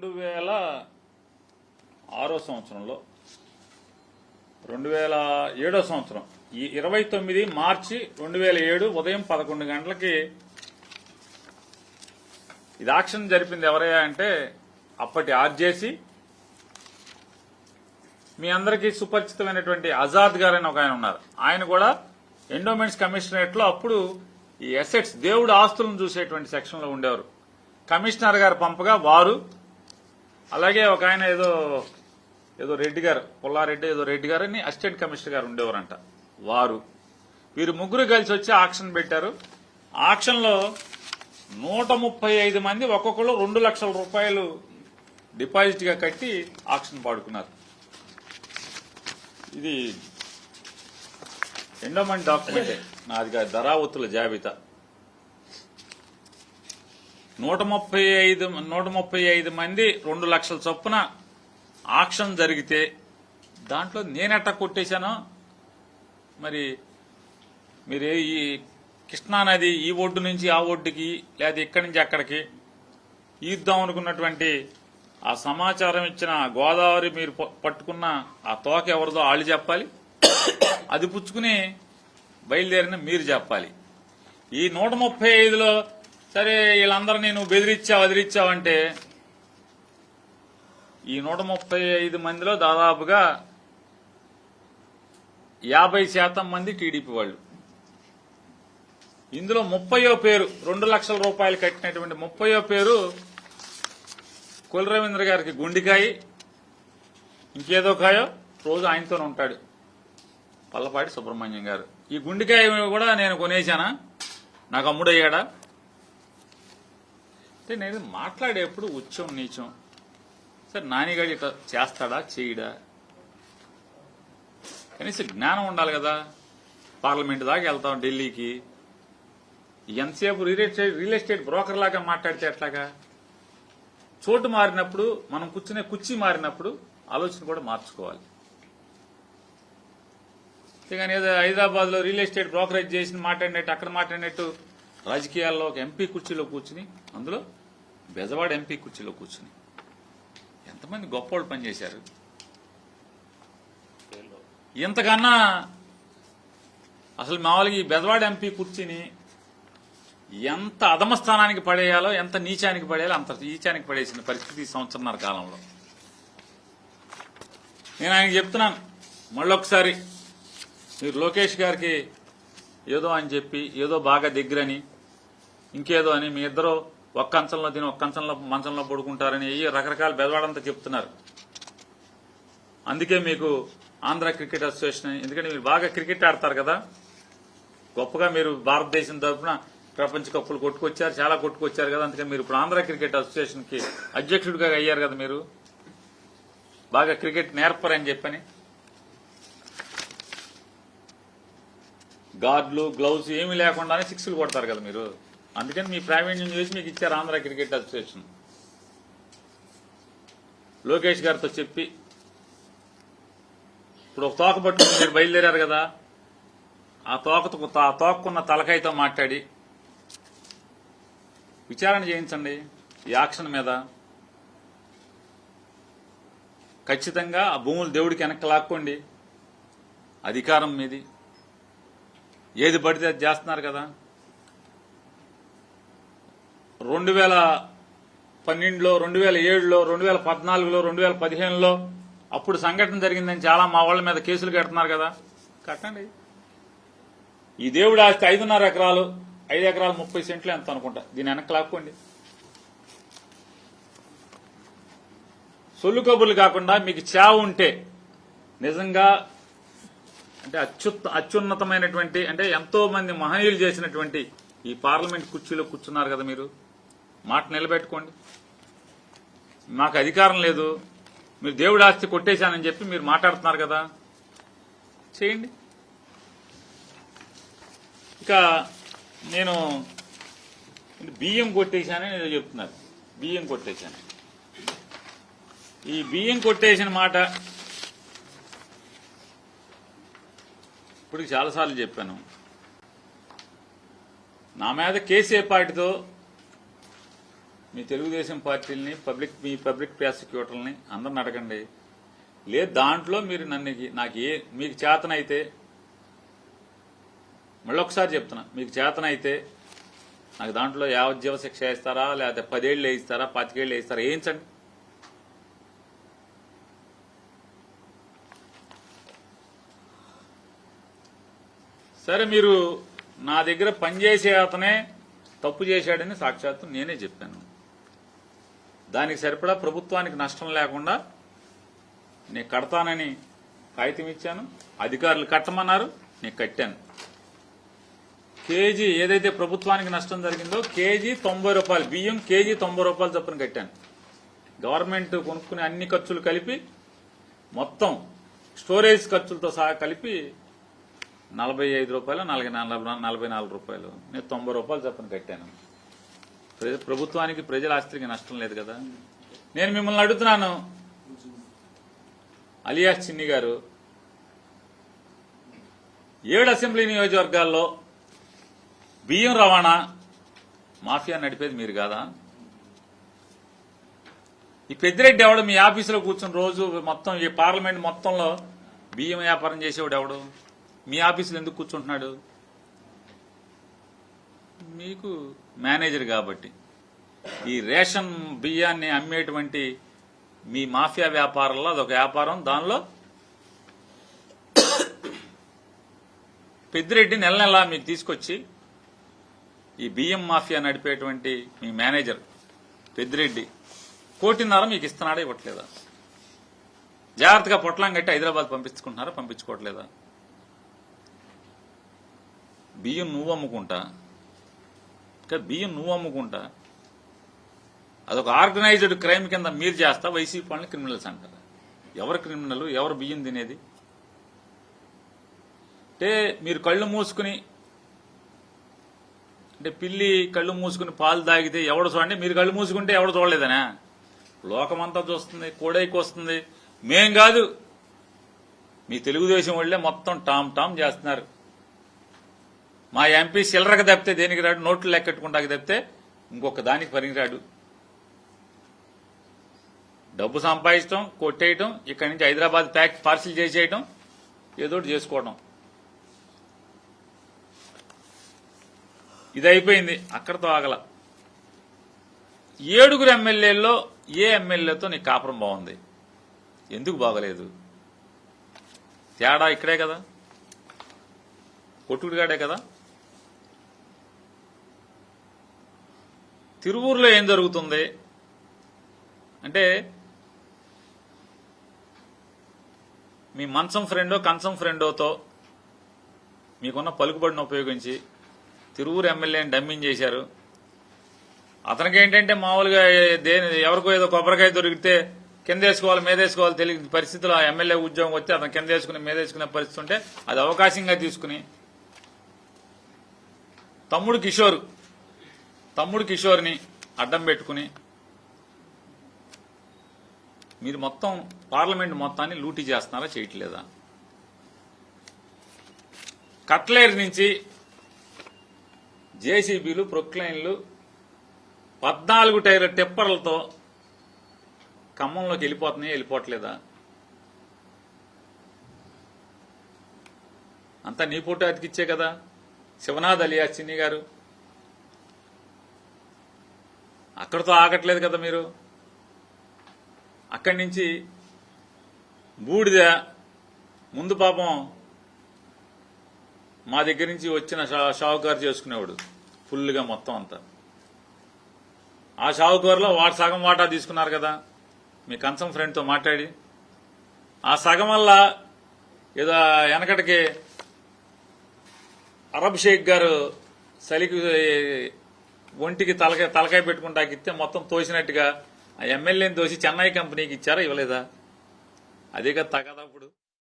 2006 సంవత్సరంలో 2007 సంవత్సరం ఈ 29 మార్చి 2007 ఉదయం 11 గంటలకి ఇది ఆక్షన్ జరిపింది ఎవరయ్యా అంటే అప్పటి ఆర్జేసీ మీ అందరికీ సుపరిచితమైనటువంటి ఆజాద్ గారు అని ఒక ఆయన ఉన్నారు. ఆయన కూడా ఎండోమెంట్స్ కమిషనరేట్ లో అప్పుడు ఈ అసెట్స్ దేవుడు ఆస్తులను చూసేటువంటి సెక్షన్ లో ఉండేవారు. కమిషనర్ గారు పంపగా వారు అలాగే ఒక ఆయన ఏదో రెడ్డి గారు పుల్లారెడ్డి ఏదో రెడ్డి గారు అని అసిస్టెంట్ కమిషనర్ గారు ఉండేవారంట. వీరు ముగ్గురు కలిసి వచ్చి ఆక్షన్ పెట్టారు. ఆక్షన్ లో 135 మంది ఒక్కొక్కరు 2 లక్షల రూపాయలు డిపాజిట్ గా కట్టి ఆక్షన్ పాడుకున్నారు. ఇది ఎండోమెంట్ డాక్యుమెంటే, నాది ధరావత్తుల జాబితా. 135 మంది 2 లక్షల చొప్పున ఆక్షన్ జరిగితే దాంట్లో నేనెట్టా కొట్టేశానో మరి మీరు ఈ కృష్ణానది ఈ ఒడ్డు నుంచి ఆ ఒడ్డుకి లేదా ఇక్కడి నుంచి అక్కడికి ఈద్దాం అనుకున్నటువంటి ఆ సమాచారం ఇచ్చిన గోదావరి మీరు పట్టుకున్న ఆ తోక ఎవరిదో వాళ్ళు చెప్పాలి, అది పుచ్చుకుని బయలుదేరిన మీరు చెప్పాలి. ఈ 135లో సరే వీళ్ళందరూ నేను వదిలిచ్చావంటే ఈ 135 మందిలో దాదాపుగా 50% మంది టీడీపీ వాళ్ళు. ఇందులో 30వ పేరు 2 లక్షల రూపాయలు కట్టినటువంటి 30వ పేరు కొల్లు రవీంద్ర గారికి గుండికాయ ఇంకేదో కాయో రోజు ఆయనతోనే ఉంటాడు, పల్లపాటి సుబ్రహ్మణ్యం గారు. ఈ గుండికాయ కూడా నేను కొనేశానా, నాకు అమ్ముడయ్యాడా అంటే నేను మాట్లాడేప్పుడు ఉచ్చం నీచం. సరే నానిగాడు ఇట్లా చేస్తాడా చేయడా, కనీసం జ్ఞానం ఉండాలి కదా. పార్లమెంట్ దాకా వెళ్తాం ఢిల్లీకి, ఎంతసేపు రియల్ ఎస్టేట్ బ్రోకర్ లాగా మాట్లాడితే ఎట్లాగా. చోటు మారినప్పుడు మనం కూర్చునే కుర్చీ మారినప్పుడు ఆలోచన కూడా మార్చుకోవాలి. కానీ ఏదో హైదరాబాద్ లో రియల్ ఎస్టేట్ బ్రోకరేజ్ చేసి మాట్లాడినట్టు అక్కడ మాట్లాడినట్టు రాజకీయాల్లో ఒక ఎంపీ కుర్చీలో కూర్చుని, అందులో బెజవాడ ఎంపీ కుర్చీలో కూర్చుని ఎంతమంది గొప్పోళ్ళు పనిచేశారు. ఇంతకన్నా అసలు మామూలుగా ఈ బెజవాడ ఎంపీ కుర్చీని ఎంత అధమ స్థానానికి పడేయాలో, ఎంత నీచానికి పడేయాలో అంత నీచానికి పడేసిన పరిస్థితి సంవత్సరన్నర కాలంలో. నేను ఆయనకి చెప్తున్నాను, మళ్ళొకసారి మీరు లోకేష్ గారికి ఏదో అని చెప్పి ఏదో బాగా దగ్గరని ఇంకేదో అని మీ ఇద్దరు ఒక్క అంచంలో తిని ఒక్క మంచంలో పడుకుంటారని రకరకాల బెదవాడంతా చెప్తున్నారు. అందుకే మీకు ఆంధ్ర క్రికెట్ అసోసియేషన్, ఎందుకంటే మీరు బాగా క్రికెట్ ఆడతారు కదా, గొప్పగా మీరు భారతదేశం తరఫున ప్రపంచ కప్పులు కొట్టుకొచ్చారు, చాలా కొట్టుకొచ్చారు కదా, అందుకని మీరు ఇప్పుడు ఆంధ్ర క్రికెట్ అసోసియేషన్ కి అధ్యక్షుడిగా అయ్యారు కదా. మీరు బాగా క్రికెట్ నేర్పరని చెప్పని గార్డులు గ్లౌస్ ఏమీ లేకుండానే సిక్స్లు కొడతారు కదా మీరు, అందుకని మీ ప్రావీణ్యం చేసి మీకు ఇచ్చారు ఆంధ్ర క్రికెట్ అసోసియేషన్. లోకేష్ గారితో చెప్పి ఇప్పుడు ఒక తోక పట్టుకుని మీరు బయలుదేరారు కదా, ఆ తోకకున్న తలకాయతో మాట్లాడి విచారణ చేయించండి ఈ యాక్షన్ మీద. ఖచ్చితంగా ఆ భూములు దేవుడికి వెనక్కి లాక్కోండి, అధికారం మీది, ఏది పడితే అది చేస్తున్నారు కదా. 2012లో 2007లో 2014లో 2015లో అప్పుడు సంఘటన జరిగిందని చాలా మా వాళ్ళ మీద కేసులు కడుతున్నారు కదా, కట్టండి. ఈ దేవుడి ఆస్తి 5.5 ఎకరాలు, 5 ఎకరాలు 30 సెంట్లు ఎంత అనుకుంటా, దీని వెనక్కి లాక్కోండి. సొల్లు కబుర్లు కాకుండా మీకు చావు ఉంటే నిజంగా అంటే అత్యున్నతమైనటువంటి అంటే ఎంతో మంది మహనీయులు చేసినటువంటి ఈ పార్లమెంట్ కుర్చీలో కూర్చున్నారు కదా, మీరు మాట నిలబెట్టుకోండి. మాకు అధికారం లేదు, మీరు దేవుడి ఆస్తి కొట్టేశానని చెప్పి మీరు మాట్లాడుతున్నారు కదా, చేయండి. ఇక నేను బియ్యం కొట్టేశానని ఏదో చెప్తున్నారు, బియ్యం కొట్టేశాను. ఈ బియ్యం కొట్టేసిన మాట ఇప్పుడు చాలాసార్లు చెప్పాను. నా మీద కేసీ పార్టీతో మీ తెలుగుదేశం పార్టీలని మీ పబ్లిక్ ప్రాసిక్యూటర్లని అందరిని అడగండి. లేదు దాంట్లో మీరు మీకు చేతనైతే, మళ్ళొకసారి చెప్తున్నా, మీకు చేతనైతే నాకు దాంట్లో యావజ్జీవ శిక్ష వేస్తారా, లేకపోతే 10 ఏళ్ళు వేయిస్తారా, 25 ఏళ్ళు వేయిస్తారా, వేయించండి. సరే, మీరు నా దగ్గర పనిచేసే అతనే తప్పు చేశాడని సాక్షాత్తు నేనే చెప్పాను. దానికి సరిపడా ప్రభుత్వానికి నష్టం లేకుండా నేను కడతానని కాగితం ఇచ్చాను. అధికారులు కట్టమన్నారు, నేను కట్టాను. కేజీ ఏదైతే ప్రభుత్వానికి నష్టం జరిగిందో కేజీ 90 రూపాయలు, బియ్యం కేజీ 90 రూపాయలు చొప్పున కట్టాను. గవర్నమెంట్ కొనుక్కునే అన్ని ఖర్చులు కలిపి మొత్తం స్టోరేజ్ ఖర్చులతో సహా కలిపి 45 రూపాయలు, 44 రూపాయలు, నేను 90 రూపాయలు చొప్పున కట్టాను. ప్రభుత్వానికి ప్రజల ఆస్తికి నష్టం లేదు కదా. నేను మిమ్మల్ని అడుగుతున్నాను, అలియాస్ చిన్ని గారు 7 అసెంబ్లీ నియోజకవర్గాల్లో బియ్యం రవాణా మాఫియా నడిపేది మీరు కాదా? ఈ పెద్దిరెడ్డి ఎవడు మీ ఆఫీసులో కూర్చుని రోజు మొత్తం ఈ పార్లమెంట్ మొత్తంలో బియ్యం వ్యాపారం చేసేవాడు ఎవడు మీ ఆఫీసులో ఎందుకు కూర్చుంటున్నాడు? మీకు మేనేజర్ కాబట్టి. ఈ రేషన్ బియ్యాన్ని అమ్మేటువంటి మీ మాఫియా వ్యాపారంలో అదొక వ్యాపారం. దానిలో పెద్దిరెడ్డి నెల నెలా మీకు తీసుకొచ్చి ఈ బియ్యం మాఫియా నడిపేటువంటి మీ మేనేజర్ పెద్దిరెడ్డి 1.5 కోటి మీకు ఇస్తున్నాడా, ఇవ్వట్లేదా? జాగ్రత్తగా పొట్లం కట్టి హైదరాబాద్ పంపించుకుంటున్నారా, పంపించుకోవట్లేదా? బియ్యం నువ్వు అమ్ముకుంటా, అదొక ఆర్గనైజ్డ్ క్రైమ్ కింద మీరు చేస్తా, వైసీపీ వాళ్ళని క్రిమినల్స్ అంటారు. ఎవరు క్రిమినల్, ఎవరు బియ్యం తినేది? అంటే మీరు కళ్ళు మూసుకుని, అంటే పిల్లి కళ్ళు మూసుకుని పాలు తాగితే ఎవడు చూడండి, మీరు కళ్ళు మూసుకుంటే ఎవడు చూడలేదనా? లోకమంతా చూస్తుంది, కోడైకి వస్తుంది. మేం కాదు, మీ తెలుగుదేశం వాళ్ళే మొత్తం టామ్ చేస్తున్నారు. మా ఎంపీ చిల్లరకు తప్పితే దేనికి రాడు, నోట్లు లెక్కెట్టుకుంటాకి తప్పితే ఇంకొక దానికి పనికిరాడు. డబ్బు సంపాదించడం, కొట్టేయటం, ఇక్కడి నుంచి హైదరాబాద్ పార్సిల్ చేసేయటం, ఏదోటి చేసుకోవడం, ఇది అయిపోయింది. అక్కడతో ఆగల. 7 ఎమ్మెల్యేల్లో ఏ ఎమ్మెల్యేతో నీ కాపురం బాగుంది? ఎందుకు బాగలేదు? తేడా ఇక్కడే కదా, కొట్టుకుడిగాడే కదా. తిరువూరులో ఏం జరుగుతుంది అంటే, మీ మంచం ఫ్రెండో కంచం ఫ్రెండోతో మీకున్న పలుకుబడిని ఉపయోగించి తిరువూరు ఎమ్మెల్యేని డమ్మింగ్ చేశారు. అతనికి ఏంటంటే మామూలుగా ఎవరికో ఏదో కొబ్బరికాయ దొరికితే కిందేసుకోవాలి మీదేసుకోవాలి తెలియని పరిస్థితుల్లో ఆ ఎమ్మెల్యే ఉద్యోగం వచ్చి అతను కిందేసుకుని మీదేసుకునే పరిస్థితి ఉంటే అది అవకాశంగా తీసుకుని తమ్ముడు కిషోర్ని అడ్డం పెట్టుకుని మీరు మొత్తం పార్లమెంట్ మొత్తాన్ని లూటీ చేస్తున్నారా, చేయట్లేదా? కట్లేరు నుంచి జేసీబీలు, ప్రొక్లైన్లు, 14 టైర్ల టిప్పర్లతో ఖమ్మంలోకి వెళ్ళిపోవట్లేదా? అంతా నీ ఫోటో అతికిచ్చే కదా. శివనాథ్ అలియాస్ చిన్ని గారు అక్కడితో ఆగట్లేదు కదా. మీరు అక్కడి నుంచి బూడిద ముందు పాపం మా దగ్గర నుంచి వచ్చిన షావుకారు చేసుకునేవాడు ఫుల్గా మొత్తం అంతా. ఆ షావుకారులో సగం వాటా తీసుకున్నారు కదా మీ కంచం ఫ్రెండ్తో మాట్లాడి. ఆ సగం వల్ల ఏదో వెనకటికి అరబ్ షేక్ గారు చలికి ఒంటికి తలకాయ పెట్టుకుంటాకిస్తే మొత్తం తోసినట్టుగా ఆ ఎమ్మెల్యేని తోసి చెన్నై కంపెనీకి ఇచ్చారా, ఇవ్వలేదా? అదే కదా తగదప్పుడు.